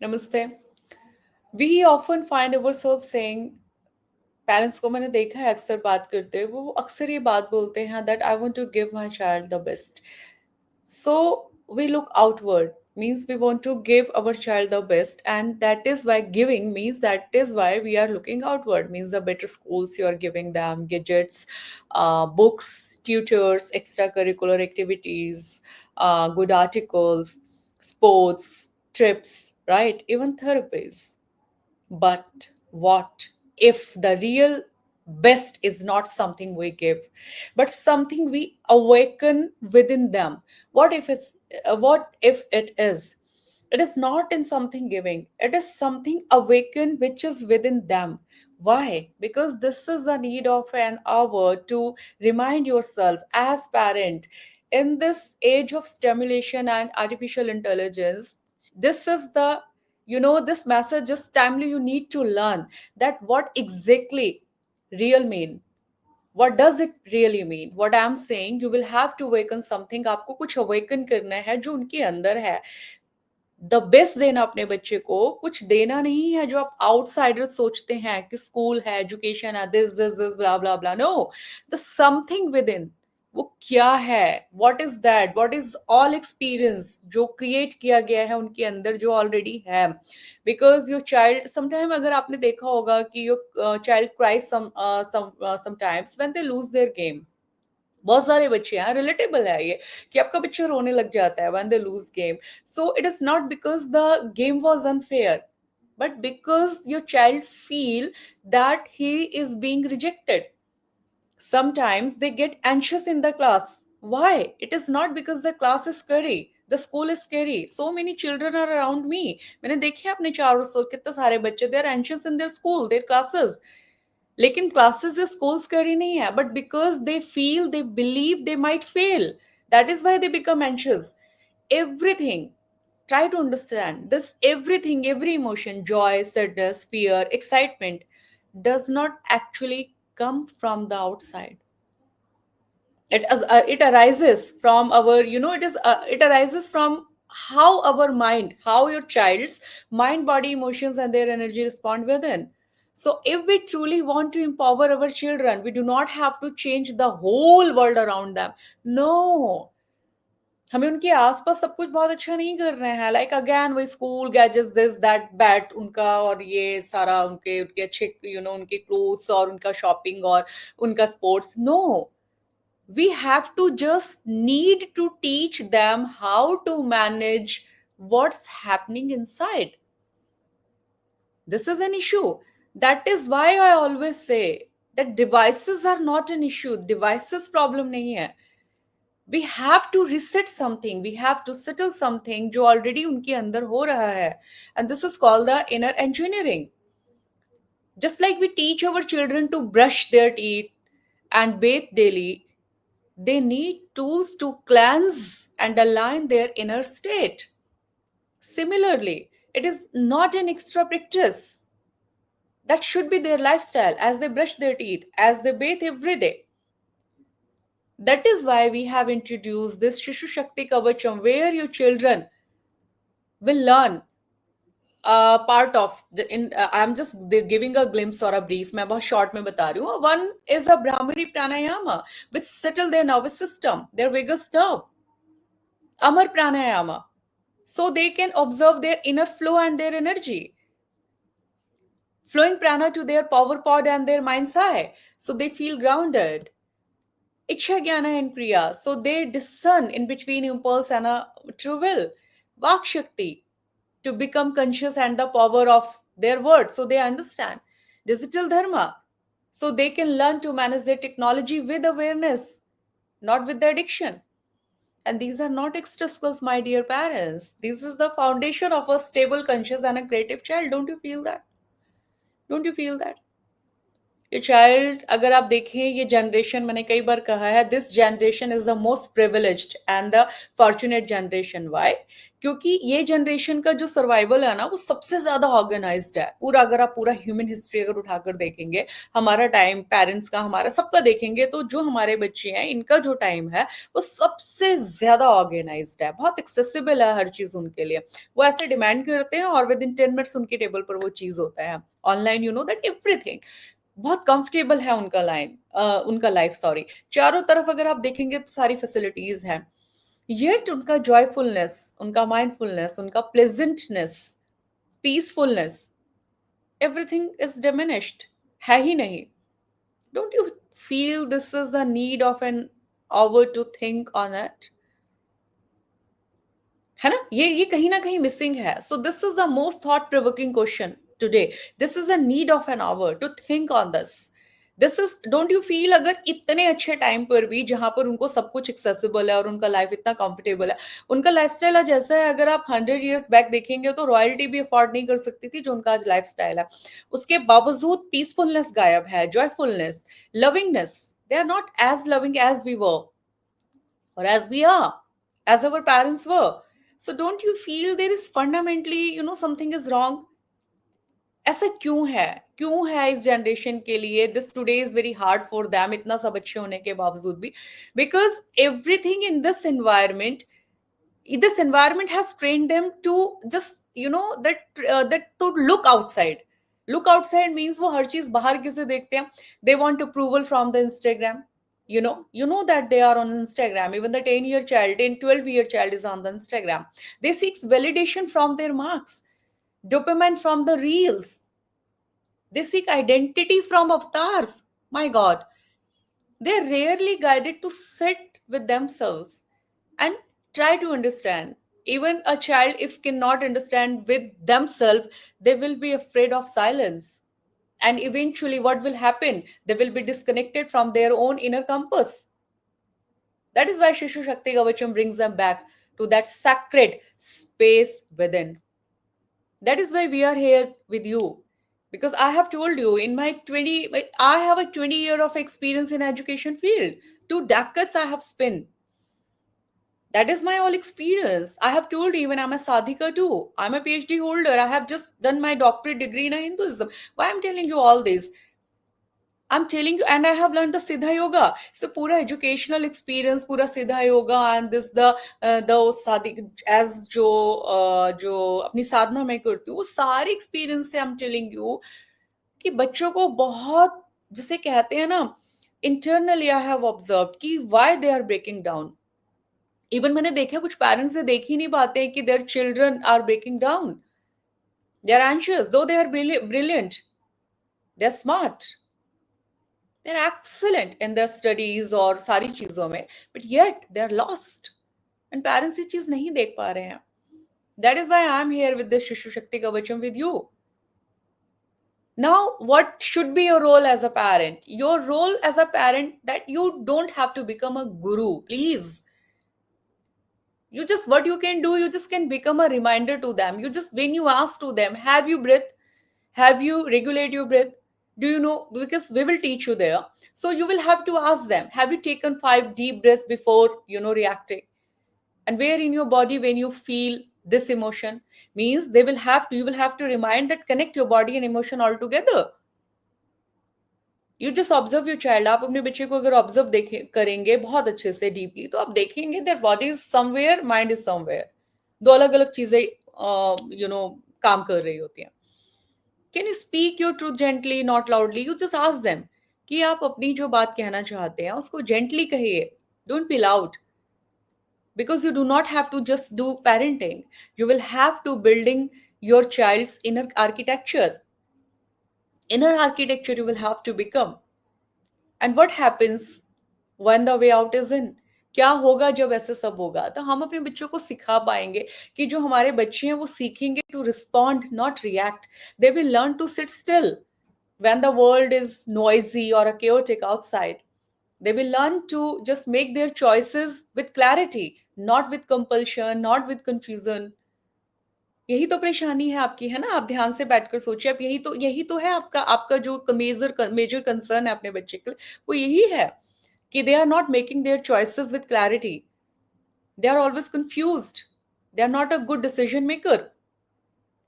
Namaste. We often find ourselves saying, parents को मैंने देखा है अक्सर बात करते हुए, वो अक्सर ये बात बोलते हैं that I want to give my child the best. So we look outward, means we want to give our child the best, and that is why giving means that is why we are looking outward, means the better schools you are giving them, gadgets, books, tutors, extracurricular activities, good articles, sports, trips, right, even therapies. But what if the real best is not something we give, but something we awaken within them? What if it is? It is not in something giving. It is something awakened which is within them. Why? Because this is the need of an hour to remind yourself as parent in this age of stimulation and artificial intelligence. This is the, this message is timely. You need to learn that what exactly real mean. What does it really mean? What I'm saying, you will have to awaken something. आपको कुछ awaken करना है जो उनके अंदर है. The best देना अपने बच्चे को, कुछ देना नहीं है जो आप आउटसाइडर सोचते हैं कि स्कूल है, एजुकेशन है, this blah blah blah. No, the something within, वो क्या है, what is that, what is all experience जो क्रिएट किया गया है उनके अंदर, जो ऑलरेडी है. बिकॉज योर चाइल्ड समटाइम, अगर आपने देखा होगा कि your child cries sometimes when they lose their game. बहुत सारे बच्चे हैं, रिलेटेबल है ये, कि आपका बच्चा रोने लग जाता है when they lose game. So it is not because the game was unfair, but because your child feel that he is being rejected. Sometimes they get anxious in the class. Why? It is not because the class is scary. The school is scary. So many children are around me. मैंने देखे अपने चारों सौ कितने सारे बच्चे, they are anxious in their school, their classes. लेकिन classes या स्कूल्स करी नहीं है, but because they feel, they believe they might fail, that is why they become anxious. Everything, try to understand this, everything, every emotion, joy, sadness, fear, excitement, does not actually come from the outside. It arises from our, it arises from how our mind, how your child's mind, body, emotions, and their energy respond within. So if we truly want to empower our children, we do not have to change the whole world around them. No, हमें उनके आसपास सब कुछ बहुत अच्छा नहीं कर रहे हैं. लाइक अगेन वही school gadgets, this that bat उनका, और ये सारा उनके उनके अच्छे, उनके क्लोथ्स और उनका शॉपिंग और उनका sports. No, we have to just need to teach them how to manage what's happening inside. This is an issue. That is why I always say that devices are not an issue. Devices problem nahi hai. We have to reset something, we have to settle something जो already उनके अंदर हो रहा है. And this is called the inner engineering. Just like we teach our children to brush their teeth and bathe daily, they need tools to cleanse and align their inner state. Similarly, it is not an extra practice. That should be their lifestyle as they brush their teeth, as they bathe every day. That is why we have introduced this Shishu Shakti Kavacham, where your children will learn part of the, in I'm just giving a glimpse or a brief. मैं बहुत short में बता रही हूँ. One is a Brahmari Pranayama, which settle their nervous system, their vagus nerve. Amar Pranayama, so they can observe their inner flow and their energy, flowing prana to their power pod and their mind's eye, so they feel grounded. Ichha Jnana and Kriya, so they discern in between impulse and a true will. Vak Shakti, to become conscious and the power of their words, so they understand. Digital Dharma, so they can learn to manage their technology with awareness, not with the addiction. And these are not extra skills, my dear parents. This is the foundation of a stable, conscious, and a creative child. Don't you feel that? Don't you feel that? ये child, अगर आप देखें, ये generation, मैंने कई बार कहा है, this generation is the most privileged and the fortunate generation. Why? क्योंकि ये जनरेशन का जो सर्वाइवल है ना, वो सबसे ज्यादा ऑर्गेनाइज्ड है। पूरा, अगर आप पूरा ह्यूमन हिस्ट्री अगर उठाकर देखेंगे, हमारा टाइम, पेरेंट्स का, हमारा सबका देखेंगे, तो जो हमारे बच्चे हैं, इनका जो टाइम है, वो सबसे ज्यादा ऑर्गेनाइज्ड है। बहुत एक्सेसिबल है हर चीज उनके लिए। वो ऐसे डिमांड करते हैं और विद इन 10 मिनट्स उनकी टेबल पर वो चीज होता है। Online, you know that everything बहुत कंफर्टेबल है उनका उनका लाइफ, सॉरी। चारों तरफ अगर आप देखेंगे तो सारी फैसिलिटीज हैं, येट उनका जॉयफुलनेस, उनका माइंडफुलनेस, उनका pleasantness, peacefulness, everything is diminished, है ही नहीं। Don't you feel this is the need of an hour to think on it? है ना, ये कहीं ना कहीं मिसिंग है। So this is the most thought provoking question today. This is the need of an hour to think on this. This is, don't you feel, अगर इतने अच्छे टाइम पर भी, जहां पर उनको सब कुछ एक्सेसिबल है और उनका लाइफ इतना कंफर्टेबल है, उनका लाइफस्टाइल आज ऐसा है, अगर आप 100 years बैक देखेंगे तो रॉयल्टी भी अफोर्ड नहीं कर सकती थी जो उनका आज लाइफस्टाइल है। उसके बावजूद पीसफुलनेस गायब है, joyfulness, lovingness. They are not as loving as we were, or as we are, as our parents were. So don't you feel there is fundamentally, something is wrong? ऐसा क्यों है? क्यों है इस जनरेशन के लिए? This today is very hard for them, इतना सब अच्छे होने के बावजूद भी, because everything in this environment has trained them to just, that to look outside means वो हर चीज बाहर किसे देखते हैं? They want approval from the Instagram. You know that they are on Instagram. Even the 10-year child, 12-year child is on the Instagram. They seek validation from their marks, dopamine from the reels. They seek identity from avatars. My God, they're rarely guided to sit with themselves and try to understand. Even a child, if cannot understand with themselves, they will be afraid of silence. And eventually, what will happen? They will be disconnected from their own inner compass. That is why Shishu Shakti Kavacham brings them back to that sacred space within. That is why we are here with you. Because I have told you, in my 20, I have a 20-year of experience in education field. 2 decades I have spent. That is my all experience. I have told you, even I'm a sadhika too. I'm a PhD holder. I have just done my doctorate degree in Hinduism. Why I'm telling you all this? I'm telling you, and I have learned the Siddha Yoga. So, pura educational experience, pura Siddha Yoga, and this the sadhik as जो अपनी साधना में करती हूँ, वो सारे experience से I'm telling you कि बच्चों को बहुत, जिसे कहते हैं ना, internally I have observed कि why they are breaking down. Even मैंने देखा कुछ पेरेंट्स से देख ही नहीं पाते हैं कि their children are breaking down, they are anxious, though they are brilliant, they are smart, they are excellent in their studies और सारी चीजों में, but yet they are lost, and parents ये चीज नहीं देख पा रहे हैं. That is why I am here with this Shishu Shakti Kavacham with you. Now, what should be your role as a parent? Your role as a parent, that you don't have to become a guru, please. You just, what you can do, you just can become a reminder to them. You just, when you ask to them, have you breath, have you regulate your breath, do you know, because we will teach you there. So you will have to ask them, have you taken 5 deep breaths before reacting? And where in your body when you feel this emotion, means they will have to, you will have to remind that, connect your body and emotion all together. You just observe your child. आप अपने बच्चे को अगर observe देखें करेंगे बहुत अच्छे से डीपली, तो आप देखेंगे their body is somewhere, mind is somewhere. दो अलग अलग चीजें काम कर रही होती हैं. Can you speak your truth gently, not loudly? You just ask them कि आप अपनी जो बात कहना चाहते हैं उसको जेंटली कहिए, don't be loud. Because you do not have to just do parenting, you will have to building your child's inner architecture you will have to become. And what happens when the way out is in? क्या होगा जब ऐसे सब होगा? तो हम अपने बच्चों को सिखा पाएंगे कि जो हमारे बच्चे हैं वो सीखेंगे to respond, not react. They will learn to sit still when the world is noisy or a chaotic outside. They will learn to just make their choices with clarity, not with compulsion, not with confusion. यही तो परेशानी है आपकी, है ना? आप ध्यान से बैठकर सोचिए, आप यही तो है आपका आपका जो मेजर मेजर कंसर्न है अपने बच्चे के लिए, वो यही है कि they are not making their choices with clarity, they are always confused, they are not a good decision maker.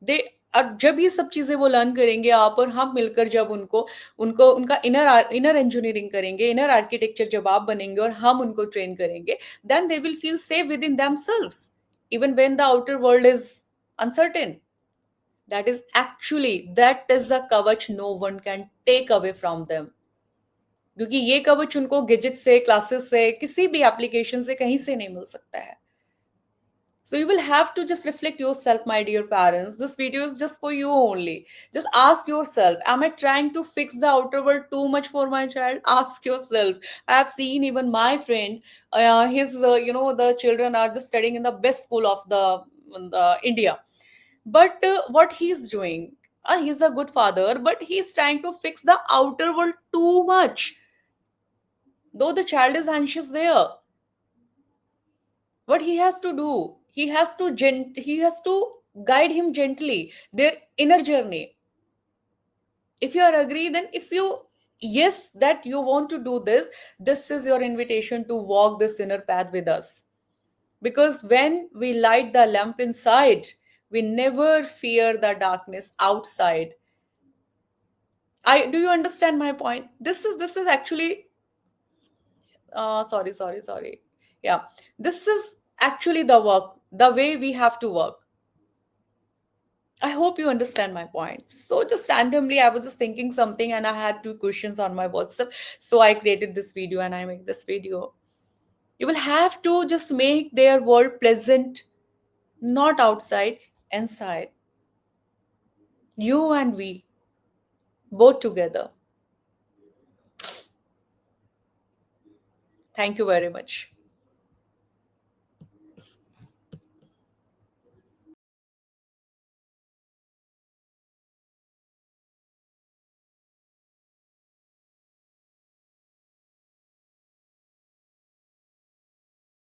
They और जब ये सब चीजें वो लर्न करेंगे, आप और हम मिलकर जब उनको उनको उनका इनर इंजीनियरिंग करेंगे, इनर आर्किटेक्चर जब आप बनेंगे और हम उनको ट्रेन करेंगे, then they will feel safe within themselves even when the outer world is uncertain. That is a kavach no one can take away from them, क्योंकि ये कवच उनको गैजेट से, क्लासेस से, किसी भी एप्लीकेशन से कहीं से नहीं मिल सकता है। So you will have to just reflect yourself, my dear parents. This video is just for you only. Just ask yourself, am I trying to fix the outer world too much for my child? Ask yourself. I have seen even my friend, the children are just studying in the best school of the India. But what he's doing, he's a good father, but he's trying to fix the outer world too much. Though the child is anxious there, what he has to do, he has to guide him gently their inner journey. If you are agree, then if you, yes, that you want to do this, this is your invitation to walk this inner path with us, because when we light the lamp inside, we never fear the darkness outside. I Do you understand my point? This is actually, sorry, yeah, this is actually the work, the way we have to work. I hope you understand my point. So just randomly, I was just thinking something and I had two questions on my WhatsApp. So I created this video and I make this video. You will have to just make their world pleasant, not outside, inside. You and we, both together. Thank you very much.